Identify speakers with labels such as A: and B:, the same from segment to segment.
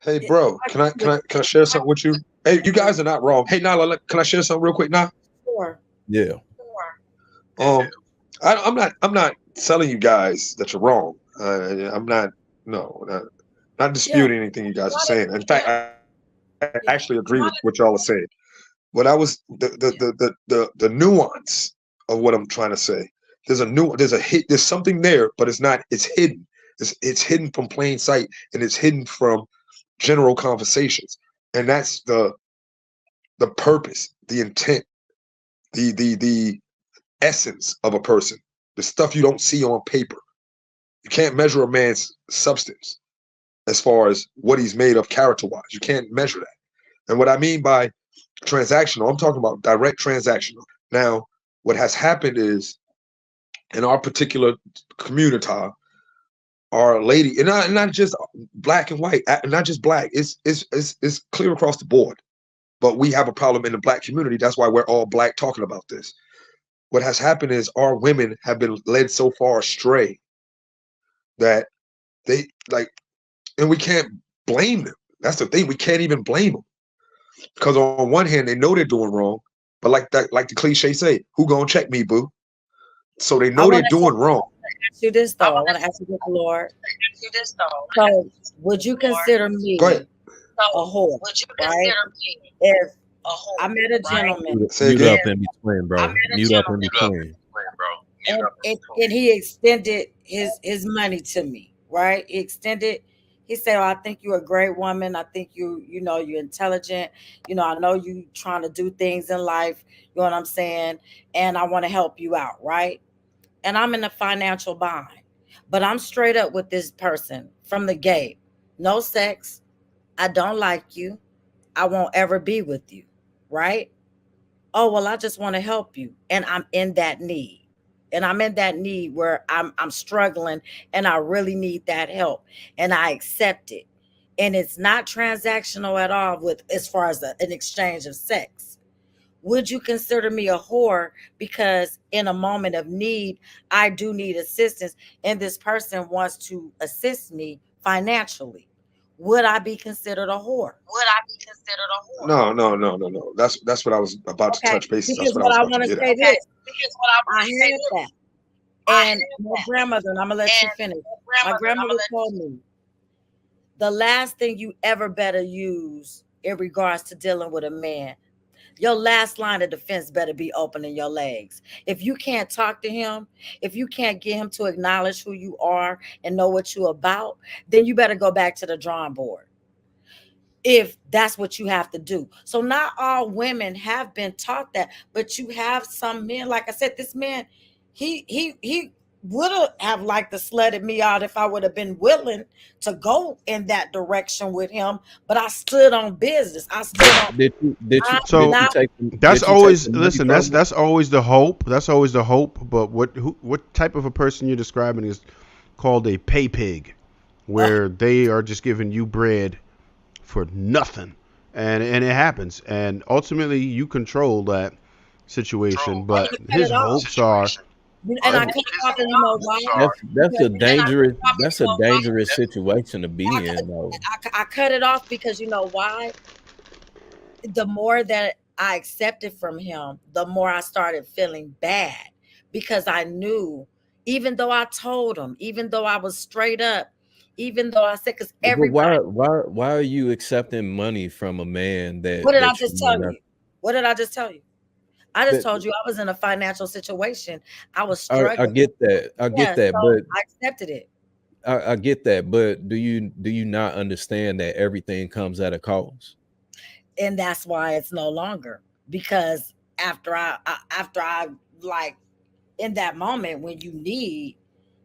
A: Hey, bro, can I share something with you? Hey, you guys are not wrong. Hey, Nala, can I share something real quick now?
B: Sure.
C: Yeah.
A: Um, I'm not telling you guys that you're wrong. I'm not no not
B: Yeah.
A: disputing anything you guys are
B: Not a,
A: saying. In fact, I actually agree with
B: yeah.
A: what y'all are saying. What I was the nuance of what I'm trying to say. There's something there, but it's not. It's hidden. It's hidden from plain sight, and it's hidden from general conversations, and that's the purpose, the intent, the essence of a person, the stuff you don't see on paper. You can't measure a man's substance as far as what he's made of character wise. You can't measure that. And what I mean by transactional, I'm talking about direct transactional. Now, what has happened is in our particular community, our lady, and not just black and white, not just black, it's clear across the board. But we have a problem in the black community. That's why we're all black talking about this. What has happened is our women have been led so far astray that they like, and we can't blame them. That's the thing. We can't even blame them because on one hand they know they're doing wrong, but like the cliche say, "Who gonna check me, boo?" So they
B: I
A: know they're
B: want to
A: doing wrong.
B: ask you this though. I want to ask you this, Lord. So, would you consider
A: Go ahead.
B: me a whore, right? If I met a gentleman
A: Say
C: Mute
A: again.
C: up in between, bro. Mute up in between.
B: and he extended his money to me, right? He extended. He said, "Oh, I think you're a great woman. I think you know you're intelligent. I know you trying to do things in life. You know what I'm saying? And I want to help you out, right?" And I'm in a financial bind, but I'm straight up with this person from the gate. No sex. I don't like you. I won't ever be with you, right? Oh, well, I just want to help you, and I'm in that need. And I'm in that need where I'm struggling and I really need that help, and I accept it. And it's not transactional at all with as far as an exchange of sex. Would you consider me a whore because in a moment of need I do need assistance and this person wants to assist me financially? Would I be considered a whore?
A: No, no, no, no, no. That's what I was about to
B: Okay,
A: touch bases. That's
B: because
A: what I
B: what
A: was
B: I
A: about to
B: want to
A: get at.
B: say this, I had that. And my grandmother, and I'm gonna let you finish. My grandmother told me the last thing you ever better use in regards to dealing with a man, your last line of defense better be opening your legs. If you can't talk to him, if you can't get him to acknowledge who you are and know what you're about, then you better go back to the drawing board if that's what you have to do. So not all women have been taught that, but you have some men. Like I said, this man, he would have liked to sledded me out if I would have been willing to go in that direction with him. But I stood on business. I stood on. I'm
D: So
B: not.
D: that's
C: Did you take
D: always
C: the money
D: listen.
C: from him?
D: That's always the hope. That's always the hope. But what type of a person you're describing is called a pay pig,
B: Uh,
D: where they are just giving you bread for nothing, and it happens. And ultimately, you control that situation.
B: and
D: But
B: I cut
D: his
B: it off.
D: hopes are
B: And I cut it off, and you know why?
C: That's
B: Because
C: a dangerous situation to be
B: I,
C: in, though.
B: I cut it off because you know why? The more that I accepted from him, the more I started feeling bad because I knew, even though I told him, even though I was straight up, even though I said, because
C: But
B: everybody,
C: why are you accepting money from a man
B: what did I
C: that you
B: just
C: might
B: tell
C: not
B: you? What did I just tell you? I just
C: that
B: told you I was in a financial situation. I was
C: I
B: struggling.
C: get that. I
B: Yeah,
C: get that,
B: so
C: but
B: I accepted it.
C: I get that, but do you not understand that everything comes at a cost?
B: And that's why it's no longer because after I like in that moment when you need,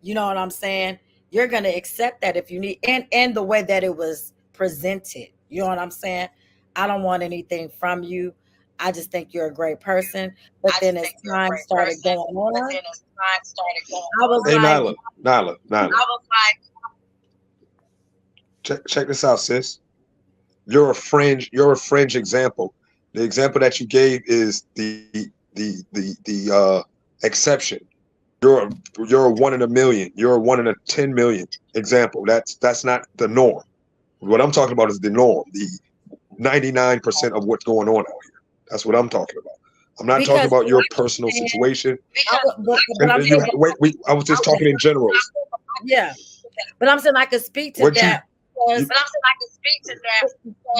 B: you know what I'm saying? You're gonna accept that if you need, and the way that it was presented. You know what I'm saying? I don't want anything from you. I just think you're a great person. But then as time started going on, I was
A: Hey,
B: like,
A: Nyla. Check this out, sis. You're a fringe. You're a fringe example. The example that you gave is the exception. You're you're a one in a million. You're a one in a 10 million example. That's not the norm. What I'm talking about is the norm, the 99% of what's going on out here. That's what I'm talking about. I'm not talking about your personal situation. I was just talking in general.
B: Yeah, but I'm saying I could speak to that.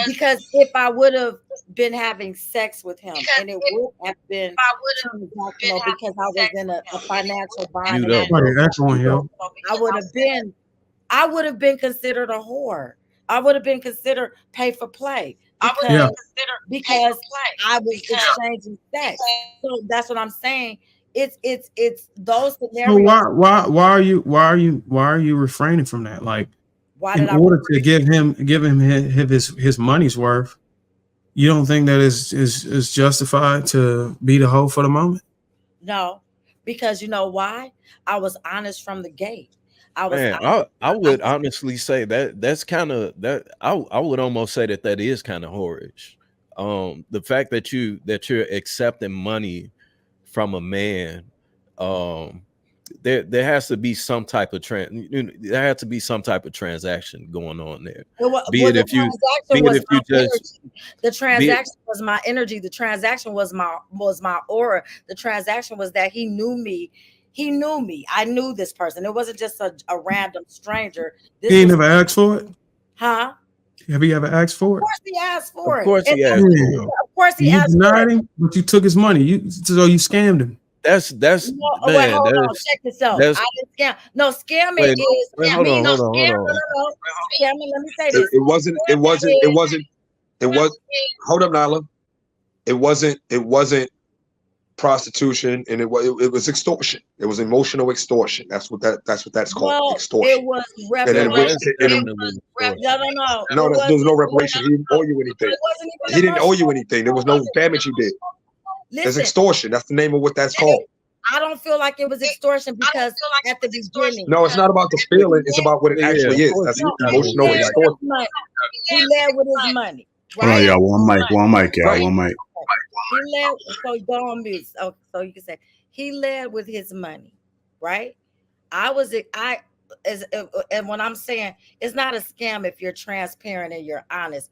B: Because if I would have been having sex with him, and it would have been transactional because I was in a financial bind, I would have been considered a whore. I would have been considered pay for play because I was exchanging sex. So that's what I'm saying. It's those scenarios.
E: So why are you refraining from that? Like, in order to give him his money's worth, you don't think that is justified to be the hoe for the moment?
B: No, because you know why? I was honest from the gate.
C: I would honestly say that's kind of that. I would almost say that is kind of whorish. The fact that you're accepting money from a man, there has to be some type of there has to be some type of transaction going on there. The
B: transaction was my energy. The transaction was my aura. The transaction was that he knew me. He knew me. I knew this person. It wasn't just a random stranger.
E: He ain't never asked for it?
B: Huh?
E: Have you ever asked for it?
B: Of course he asked for it.
C: Of course he asked for it.
B: Of course he asked for it.
E: Him, but you took his money. So you scammed him.
C: That's
B: wait, hold on. Check this out. I didn't scam. No, scamming is.
C: Hold on.
B: Scamming. Let me say this.
A: It wasn't. Hold up, Nyla. It wasn't prostitution, and it was extortion. It was emotional extortion. That's what that's called.
B: Well,
A: extortion.
B: It was reparation.
A: No, there was no reparation. He didn't owe you anything. He didn't owe you anything. There was no damage he did. It's extortion. That's the name of what that's called.
B: I don't feel like it was extortion because at the beginning.
A: No, it's not about the feeling. It's about what it actually is. That's emotional extortion.
B: He led with his money.
F: Right? Oh, yeah, one mic, y'all. Right. One mic.
B: He led, so go on mute. So you can say he led with his money, right? And when I'm saying it's not a scam if you're transparent and you're honest.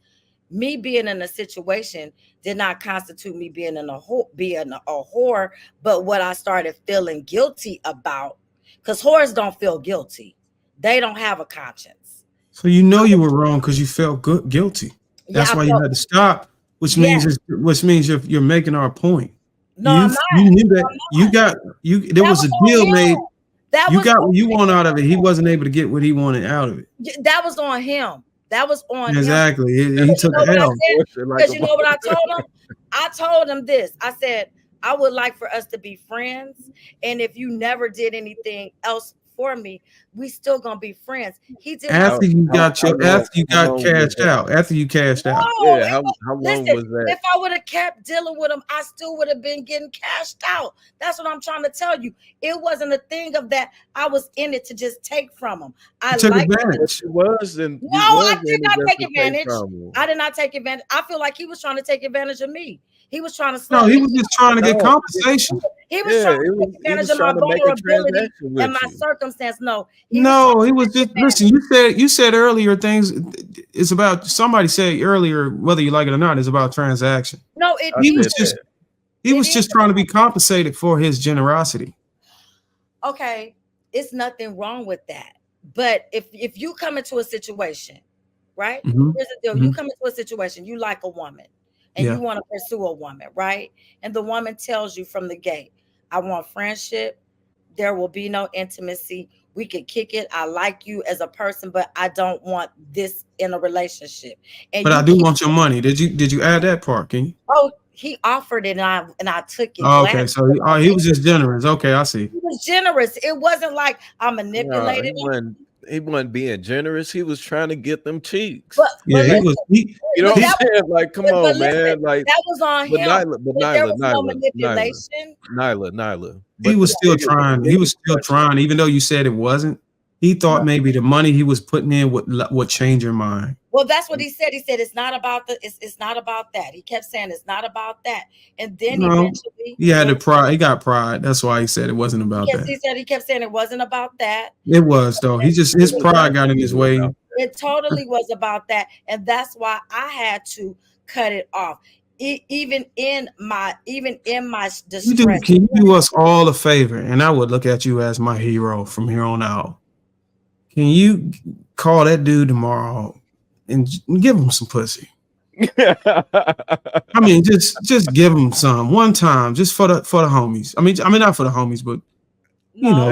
B: Me being in a situation did not constitute me being a whore, but what I started feeling guilty about, because whores don't feel guilty. They don't have a conscience.
E: So you know you were wrong because you felt guilty. That's why you had to stop, which means you're making our point.
B: No, I'm not.
E: You knew that there was a deal made. You got what you want out of it. He wasn't able to get what he wanted out of it.
B: That was on him. That was on him.
E: Exactly. He took the L.
B: Because you know what I told him? I told him this. I said, I would like for us to be friends. And if you never did anything else for me, we still gonna be friends. He did
E: after you cashed out. After you cashed out.
B: No,
C: how long was that?
B: If I would have kept dealing with him, I still would have been getting cashed out. That's what I'm trying to tell you. It wasn't a thing of that I was in it to just take from him. I
E: took advantage.
B: I did not take advantage. I did not take advantage. I feel like he was trying to take advantage of me. He was trying to
E: he was just trying to get compensation.
B: He was trying to take advantage of my vulnerability and my circumstance. He
E: was just listen. You said earlier things. It's about somebody said earlier, whether you like it or not, is about transaction.
B: No,
E: he was just trying to be compensated for his generosity.
B: Okay, it's nothing wrong with that. But if you come into a situation, right?
E: Mm-hmm.
B: Here's the deal: you come into a situation, you like a woman. And you want to pursue a woman, right? And the woman tells you from the gate, I want friendship. There will be no intimacy. We could kick it. I like you as a person, but I don't want this in a relationship.
E: But I do want your money. Did you add that part? Can you?
B: Oh, he offered it and I took it.
E: Oh, okay, so he was just generous. Okay, I see.
B: He was generous. It wasn't like I manipulated him.
C: He wasn't being generous. He was trying to get them cheeks.
E: He was.
C: You know what I'm saying? Like, come on, man. Like
B: that was on him. There was no manipulation.
C: Nyla.
E: He was still trying. He was still trying, even though you said it wasn't. He thought maybe the money he was putting in would change your mind.
B: Well, that's what he said. He said it's not about it's not about that. He kept saying it's not about that. And then eventually
E: he had the pride. He got pride. That's why he said it wasn't about that.
B: He kept saying it wasn't about that.
E: It was though. His pride got in his way.
B: It totally was about that, and that's why I had to cut it off. Even in my distress.
E: Can you do us all a favor? And I would look at you as my hero from here on out. Can you call that dude tomorrow and give him some pussy? I mean, just give him some one time, just for the homies. I mean, not for the homies, but you know,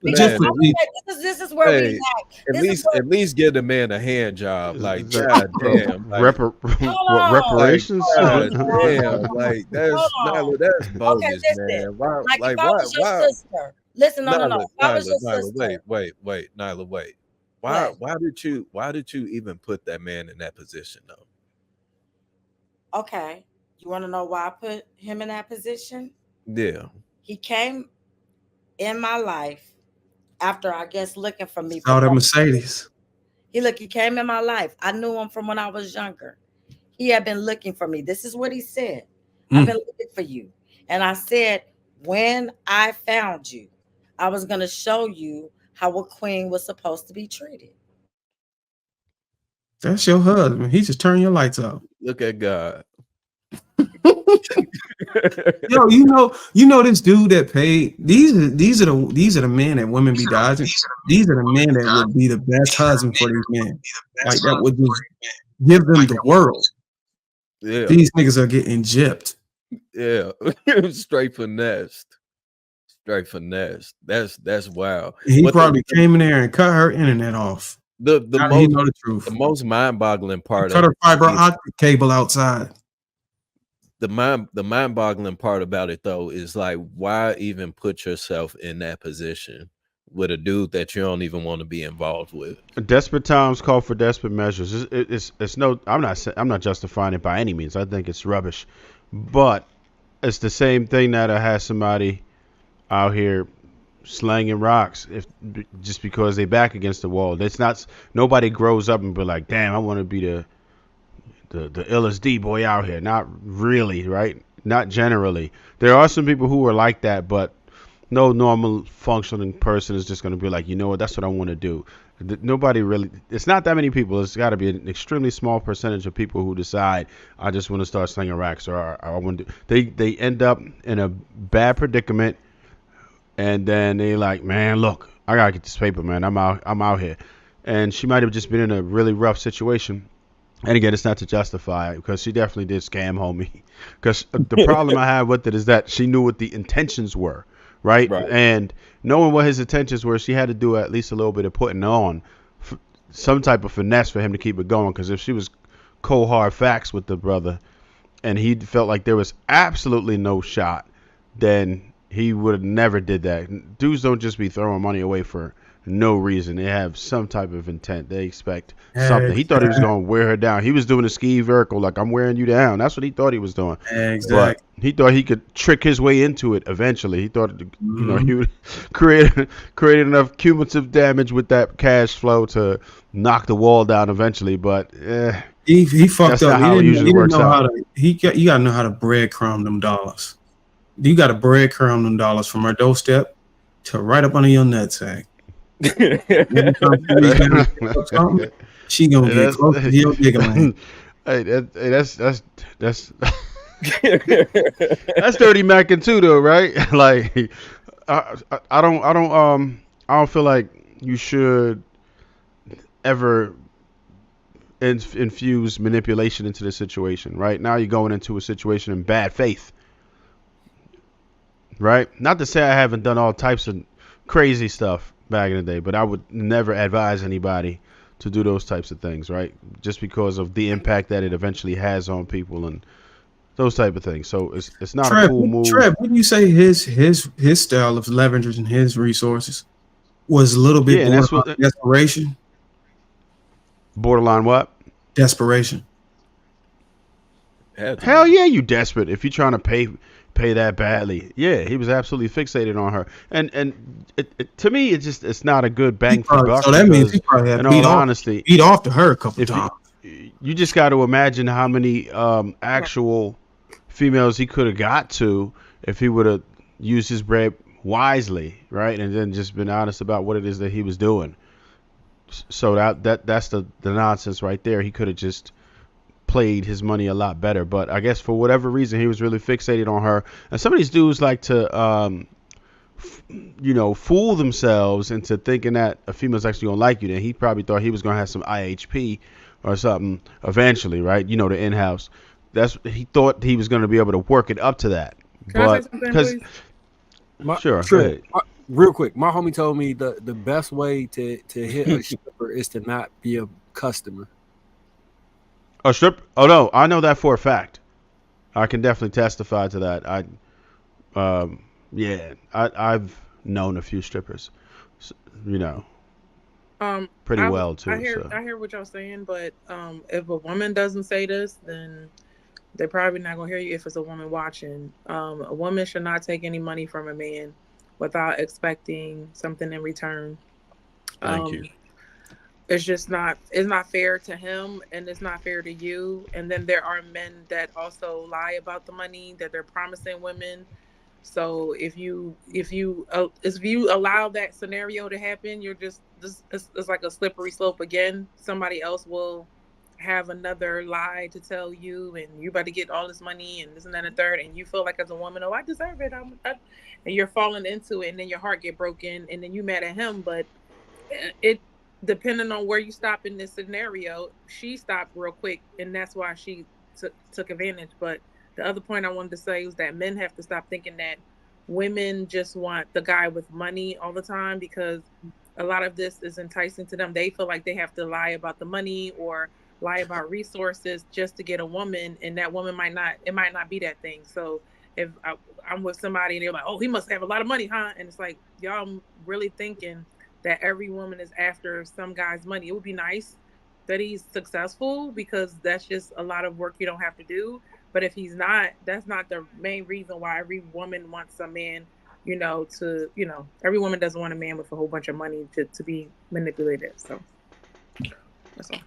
B: this is where we
C: at least give the man a hand job. Like, God damn,
D: reparations.
C: God damn, like that's bogus, man. Why?
B: Like, if I was your sister. Listen, no. If I was your sister.
C: Wait, Nyla, wait. Why did you even put that man in that position though?
B: Okay. You want to know why I put him in that position?
C: Yeah.
B: He came in my life after, I guess, looking for me.
E: Oh, that Mercedes.
B: He came in my life. I knew him from when I was younger. He had been looking for me. This is what he said. I've been looking for you. And I said, when I found you, I was going to show you how a queen was supposed to be treated.
E: That's your husband. He just turned your lights off.
C: Look at God.
E: Yo, you know this dude that paid. These are the men that women be dodging. These are the men that would be the best husband for these men. Like that would just give them the world.
C: Yeah.
E: These niggas are getting gypped.
C: Yeah. Straight finessed. That's wild.
E: He probably came in there and cut her internet off.
C: The
E: truth.
C: The most mind-boggling part
E: cut her fiber optic cable outside.
C: The mind-boggling part about it though is like, why even put yourself in that position with a dude that you don't even want to be involved with?
D: Desperate times call for desperate measures. It's no. I'm not justifying it by any means. I think it's rubbish, but it's the same thing that I had somebody out here slanging rocks just because they back against the wall. It's not. Nobody grows up and be like, damn, I want to be the illest D boy out here. Not really, right? Not generally. There are some people who are like that, but no normal functioning person is just going to be like, you know what, that's what I want to do. Nobody really. It's not that many people. It's got to be an extremely small percentage of people who decide, I just want to start slinging racks, or I want to. They end up in a bad predicament, and then they like, man, look, I gotta get this paper, man. I'm out here, and she might have just been in a really rough situation. And again, it's not to justify it, because she definitely did scam homie. Because the problem I had with it is that she knew what the intentions were, right? And knowing what his intentions were, she had to do at least a little bit of putting on some type of finesse for him to keep it going. Because if she was cold hard facts with the brother and he felt like there was absolutely no shot, then he would have never did that. Dudes don't just be throwing money away for no reason. They have some type of intent. They expect something. He thought he was going to wear her down. He was doing a ski vertical, like, I'm wearing you down. That's what he thought he was doing.
E: Exactly.
D: But he thought he could trick his way into it eventually. He thought, he would create enough cumulative damage with that cash flow to knock the wall down eventually. But
E: he fucked up.
D: How it usually works out.
E: You got to know how to breadcrumb them dollars. You got to breadcrumb them dollars from her doorstep to right up under your nutsack. She gonna get close to your giggling.
D: Hey, that's that's dirty macking too, though, right? Like, I don't feel like you should ever infuse manipulation into the situation. Right now, you're going into a situation in bad faith, right? Not to say I haven't done all types of crazy stuff back in the day, but I would never advise anybody to do those types of things, right? Just because of the impact that it eventually has on people and those type of things. So it's not a cool move.
E: Trev, wouldn't you say his style of leveraging his resources was a little bit borderline desperation?
D: Borderline what?
E: Desperation.
D: Hell yeah, you desperate if you're trying to pay that badly. Yeah, he was absolutely fixated on her, and to me, it's not a good bang for buck.
E: So that means he probably had beat off to her a couple times.
D: You just got to imagine how many actual females he could have got to if he would have used his bread wisely, right? And then just been honest about what it is that he was doing. So that's the nonsense right there. He could have just played his money a lot better, but I guess for whatever reason he was really fixated on her. And some of these dudes like to fool themselves into thinking that a female's actually gonna like you. Then he probably thought he was gonna have some IHP or something eventually, right? You know, the in-house. He thought he was gonna be able to work it up to that.
G: Can I say something, please?
D: Sure. Go ahead.
H: Real quick, my homie told me the best way to hit a stripper is to not be a customer.
D: A strip? Oh no, I know that for a fact. I can definitely testify to that. I've known a few strippers, pretty well too.
G: I hear what y'all saying, but if a woman doesn't say this, then they're probably not gonna hear you. If it's a woman watching, a woman should not take any money from a man without expecting something in return.
C: Thank you.
G: It's just not. It's not fair to him, and it's not fair to you. And then there are men that also lie about the money that they're promising women. So if you allow that scenario to happen, you're just it's like a slippery slope again. Somebody else will have another lie to tell you, and you about to get all this money and this and that and the third, and you feel like as a woman, oh, I deserve it. And you're falling into it, and then your heart get broken, and then you mad at him. But it depending on where you stop in this scenario, she stopped real quick, and that's why she took advantage. But the other point I wanted to say is that men have to stop thinking that women just want the guy with money all the time, because a lot of this is enticing to them. They feel like they have to lie about the money or lie about resources just to get a woman, and that woman might not be that thing. So if I'm with somebody and they're like, oh, he must have a lot of money, huh? And it's like, y'all really thinking that every woman is after some guy's money. It would be nice that he's successful, because that's just a lot of work you don't have to do. But if he's not, that's not the main reason why every woman wants a man, every woman doesn't want a man with a whole bunch of money to be manipulated. So that's all.